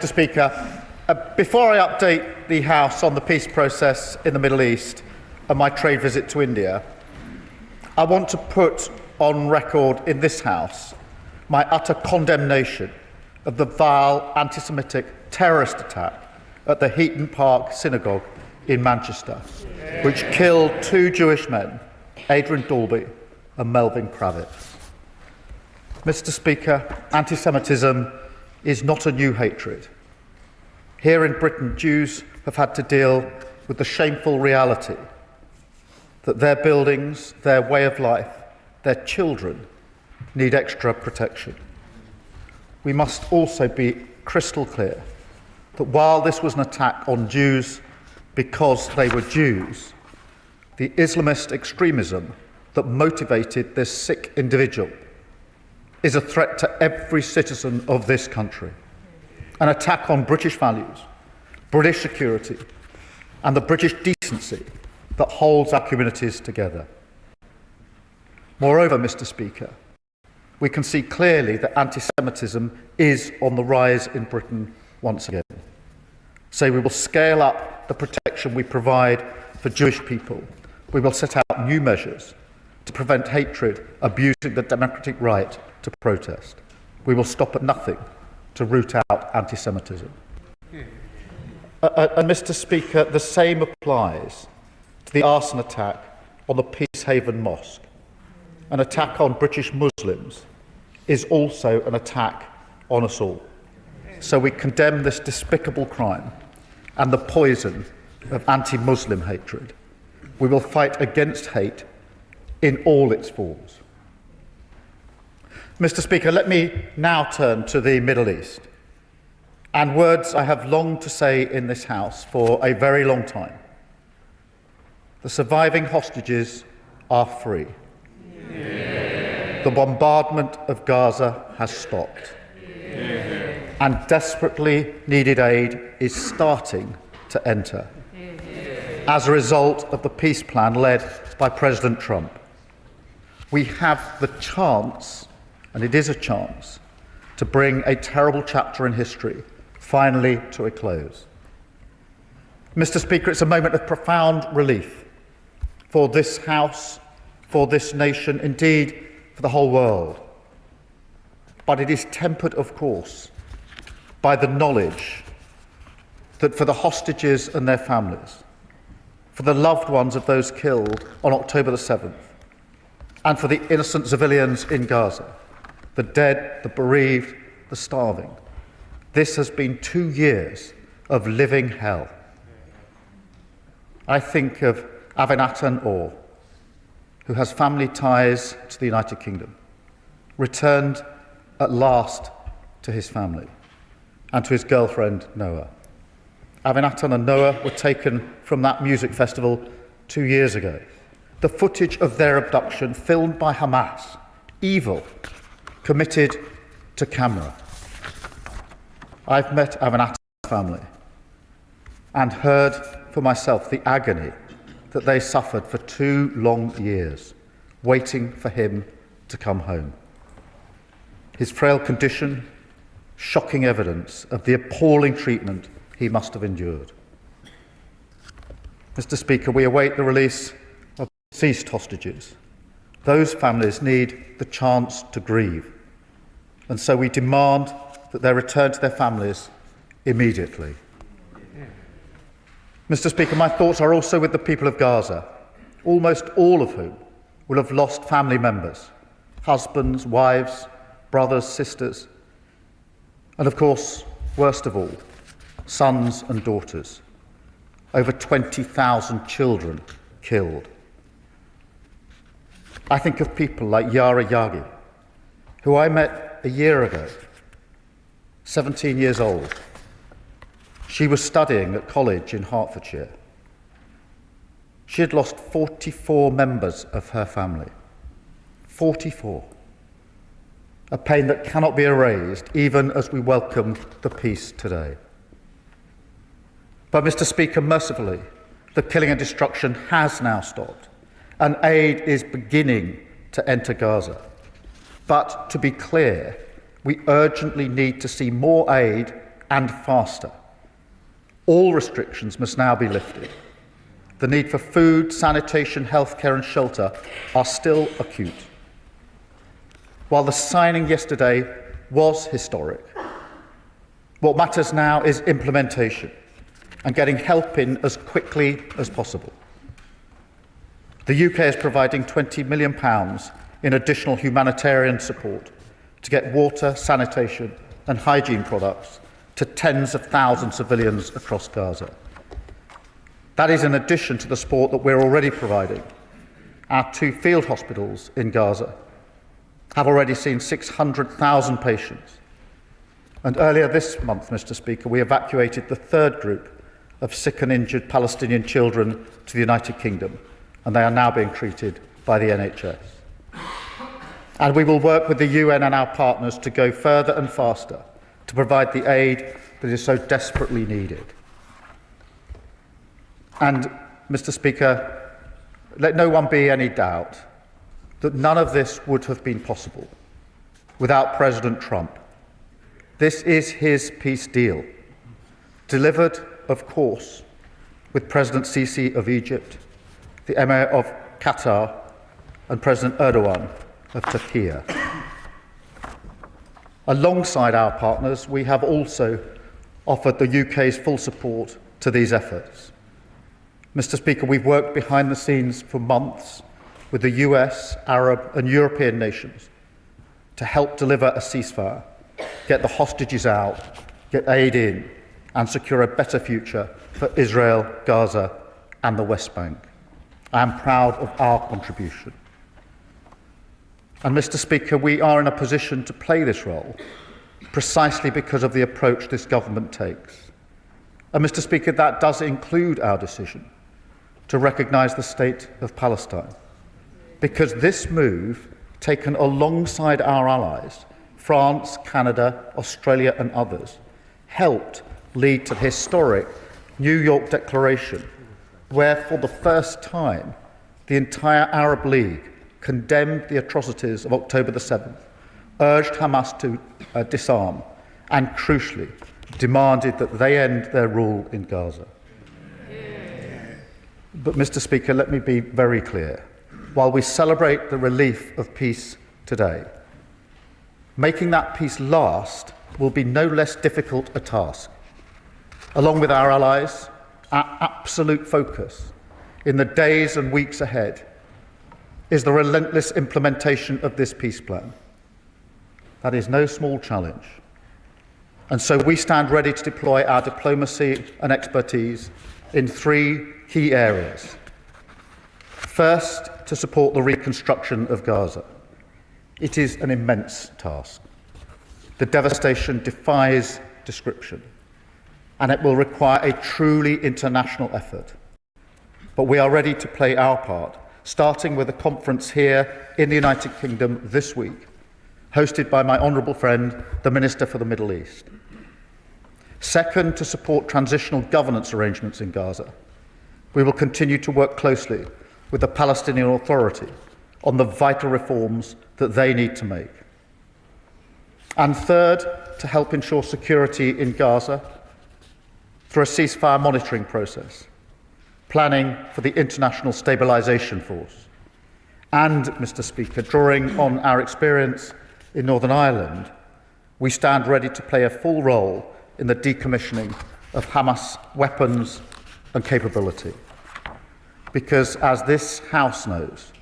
Mr. Speaker, before I update the House on the peace process in the Middle East and my trade visit to India, I want to put on record in this House my utter condemnation of the vile antisemitic terrorist attack at the Heaton Park Synagogue in Manchester, which killed two Jewish men, Adrian Dalby and Melvin Kravitz. Mr. Speaker, antisemitism is not a new hatred. Here in Britain, Jews have had to deal with the shameful reality that their buildings, their way of life, their children need extra protection. We must also be crystal clear that while this was an attack on Jews because they were Jews, the Islamist extremism that motivated this sick individual is a threat to every citizen of this country, an attack on British values, British security, and the British decency that holds our communities together. Moreover, Mr. Speaker, we can see clearly that anti-Semitism is on the rise in Britain once again. So we will scale up the protection we provide for Jewish people. We will set out new measures to prevent hatred abusing the democratic right to protest. We will stop at nothing to root out anti-Semitism. And Mr. Speaker, the same applies to the arson attack on the Peacehaven Mosque. An attack on British Muslims is also an attack on us all. So we condemn this despicable crime and the poison of anti-Muslim hatred. We will fight against hate in all its forms. Mr. Speaker, let me now turn to the Middle East, and words I have longed to say in this House for a very long time. The surviving hostages are free. Yeah. The bombardment of Gaza has stopped. Yeah. And desperately needed aid is starting to enter as a result of the peace plan led by President Trump. We have the chance, and it is a chance, to bring a terrible chapter in history finally to a close. Mr. Speaker, it's a moment of profound relief for this House, for this nation, indeed for the whole world. But it is tempered, of course, by the knowledge that for the hostages and their families, for the loved ones of those killed on October the 7th, and for the innocent civilians in Gaza, the dead, the bereaved, the starving, this has been 2 years of living hell. I think of Avinatan Orr, who has family ties to the United Kingdom, returned at last to his family and to his girlfriend, Noah. Avinatan and Noah were taken from that music festival 2 years ago. The footage of their abduction, filmed by Hamas, evil, committed to camera. I've met Avinatan's family and heard for myself the agony that they suffered for 2 long years, waiting for him to come home. His frail condition, shocking evidence of the appalling treatment he must have endured. Mr. Speaker, we await the release of deceased hostages. Those families need the chance to grieve, and so we demand that they return to their families immediately. Mr. Speaker, my thoughts are also with the people of Gaza, almost all of whom will have lost family members, husbands, wives, brothers, sisters, and of course, worst of all, sons and daughters. Over 20,000 children killed. I think of people like Yara Yagi, who I met a year ago, 17 years old. She was studying at college in Hertfordshire. She had lost 44 members of her family. 44. A pain that cannot be erased, even as we welcome the peace today. But, Mr. Speaker, mercifully, the killing and destruction has now stopped, and aid is beginning to enter Gaza. But, to be clear, we urgently need to see more aid and faster. All restrictions must now be lifted. The need for food, sanitation, healthcare and shelter are still acute. While the signing yesterday was historic, what matters now is implementation and getting help in as quickly as possible. The UK is providing £20 million in additional humanitarian support to get water, sanitation and hygiene products to tens of thousands of civilians across Gaza. That is in addition to the support that we're already providing. Our 2 field hospitals in Gaza have already seen 600,000 patients. And earlier this month, Mr. Speaker, we evacuated the 3rd group of sick and injured Palestinian children to the United Kingdom, and they are now being treated by the NHS. And we will work with the UN and our partners to go further and faster to provide the aid that is so desperately needed. And, Mr. Speaker, let no one be any doubt that none of this would have been possible without President Trump. This is his peace deal, delivered, of course, with President Sisi of Egypt, the Emir of Qatar, and President Erdogan of Turkey. Alongside our partners, we have also offered the UK's full support to these efforts. Mr. Speaker, we've worked behind the scenes for months with the US, Arab and European nations to help deliver a ceasefire, get the hostages out, get aid in and secure a better future for Israel, Gaza and the West Bank. I am proud of our contribution. And Mr. Speaker, we are in a position to play this role precisely because of the approach this government takes. And Mr. Speaker, that does include our decision to recognise the State of Palestine, because this move, taken alongside our allies, France, Canada, Australia and others, helped lead to the historic New York Declaration, where for the first time the entire Arab League condemned the atrocities of October the 7th, urged Hamas to disarm and, crucially, demanded that they end their rule in Gaza. But, Mr. Speaker, let me be very clear. While we celebrate the relief of peace today, making that peace last will be no less difficult a task. Along with our allies, our absolute focus in the days and weeks ahead is the relentless implementation of this peace plan. That is no small challenge. And so we stand ready to deploy our diplomacy and expertise in 3 key areas. First, to support the reconstruction of Gaza. It is an immense task. The devastation defies description, and it will require a truly international effort. But we are ready to play our part, starting with a conference here in the United Kingdom this week, hosted by my honourable friend, the Minister for the Middle East. Second, to support transitional governance arrangements in Gaza. We will continue to work closely with the Palestinian Authority on the vital reforms that they need to make. And third, to help ensure security in Gaza through a ceasefire monitoring process, planning for the International Stabilisation Force. And, Mr. Speaker, drawing on our experience in Northern Ireland, we stand ready to play a full role in the decommissioning of Hamas weapons and capability. Because, as this House knows,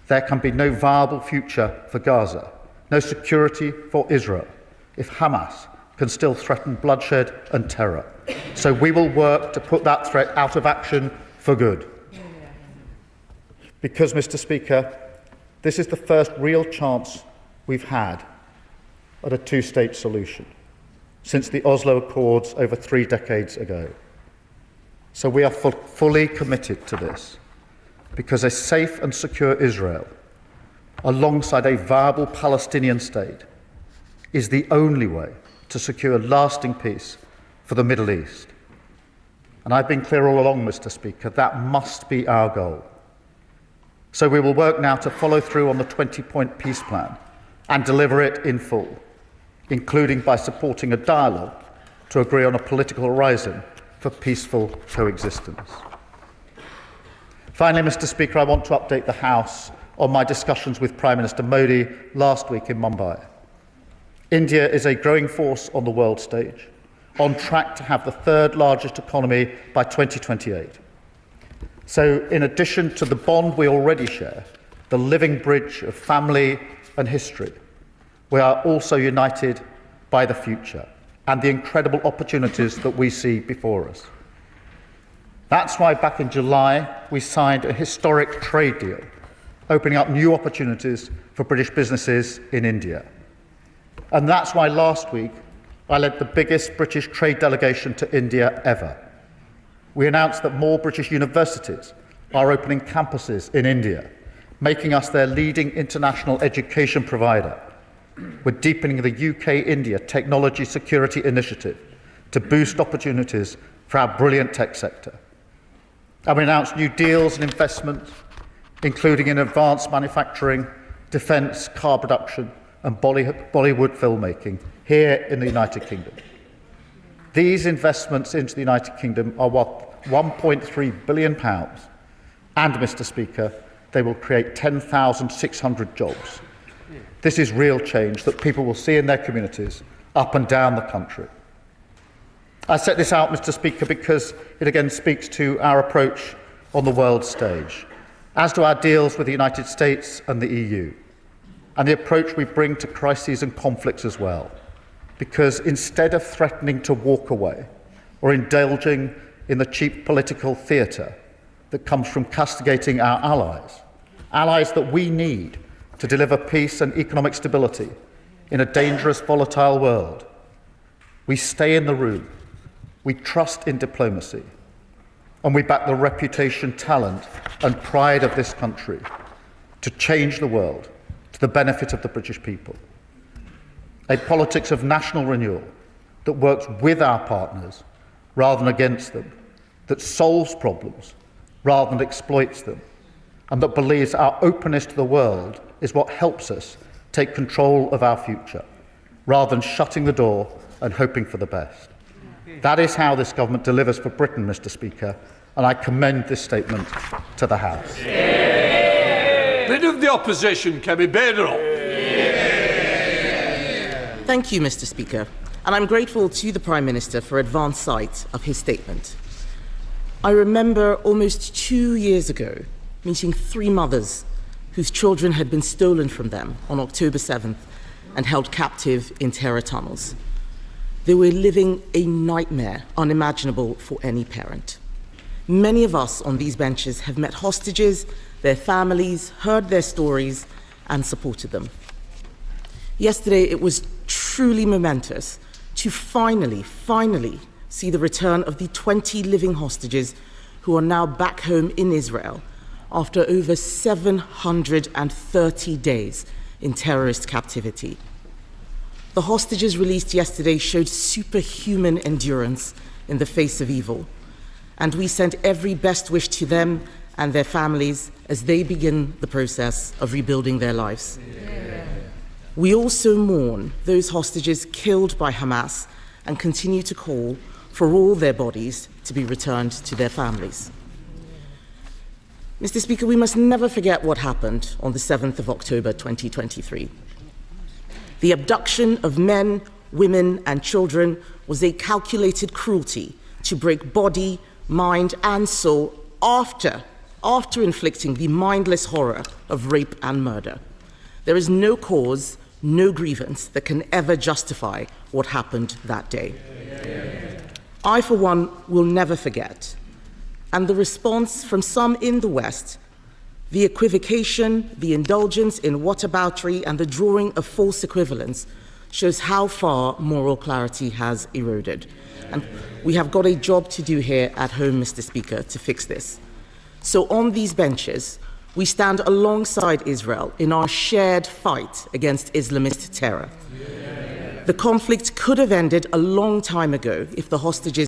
there can be no viable future for Gaza, no security for Israel, if Hamas can still threaten bloodshed and terror. So we will work to put that threat out of action for good. Because, Mr. Speaker, this is the first real chance we've had at a 2-state solution since the Oslo Accords over 3 decades ago. So we are fully committed to this, because a safe and secure Israel, alongside a viable Palestinian state, is the only way to secure lasting peace for the Middle East. And I've been clear all along, Mr. Speaker, that must be our goal. So we will work now to follow through on the 20-point peace plan and deliver it in full, including by supporting a dialogue to agree on a political horizon for peaceful coexistence. Finally, Mr. Speaker, I want to update the House on my discussions with Prime Minister Modi last week in Mumbai. India is a growing force on the world stage, on track to have the third largest economy by 2028. So, in addition to the bond we already share, the living bridge of family and history, we are also united by the future and the incredible opportunities that we see before us. That's why back in July we signed a historic trade deal, opening up new opportunities for British businesses in India. And that's why last week I led the biggest British trade delegation to India ever. We announced that more British universities are opening campuses in India, making us their leading international education provider. We're deepening the UK-India Technology Security Initiative to boost opportunities for our brilliant tech sector. And we announced new deals and investments, including in advanced manufacturing, defence, car production and Bollywood filmmaking here in the United Kingdom. These investments into the United Kingdom are worth £1.3 billion, and, Mr. Speaker, they will create 10,600 jobs. This is real change that people will see in their communities up and down the country. I set this out, Mr. Speaker, because it again speaks to our approach on the world stage, as do our deals with the United States and the EU, and the approach we bring to crises and conflicts as well. Because instead of threatening to walk away or indulging in the cheap political theatre that comes from castigating our allies that we need to deliver peace and economic stability in a dangerous, volatile world, we stay in the room, we trust in diplomacy, and we back the reputation, talent and pride of this country to change the world to the benefit of the British people. A politics of national renewal that works with our partners rather than against them, that solves problems rather than exploits them, and that believes our openness to the world is what helps us take control of our future, rather than shutting the door and hoping for the best. That is how this government delivers for Britain, Mr. Speaker, and I commend this statement to the House. Leader of the Opposition, Kemi Bedro. Thank you, Mr. Speaker, and I'm grateful to the Prime Minister for advance sight of his statement. I remember almost 2 years ago meeting 3 mothers whose children had been stolen from them on October 7th and held captive in terror tunnels. They were living a nightmare unimaginable for any parent. Many of us on these benches have met hostages, their families, heard their stories, and supported them. Yesterday, it was truly momentous to finally see the return of the 20 living hostages who are now back home in Israel after over 730 days in terrorist captivity. The hostages released yesterday showed superhuman endurance in the face of evil, and we send every best wish to them and their families as they begin the process of rebuilding their lives. Yeah. We also mourn those hostages killed by Hamas and continue to call for all their bodies to be returned to their families. Mr. Speaker, we must never forget what happened on the 7th of October 2023. The abduction of men, women, and children was a calculated cruelty to break body, mind, and soul after inflicting the mindless horror of rape and murder. There is no cause, no grievance that can ever justify what happened that day. I, for one, will never forget. And the response from some in the West, the equivocation, the indulgence in whataboutery, and the drawing of false equivalence shows how far moral clarity has eroded. And we have got a job to do here at home, Mr. Speaker, to fix this. So on these benches, we stand alongside Israel in our shared fight against Islamist terror. The conflict could have ended a long time ago if the hostages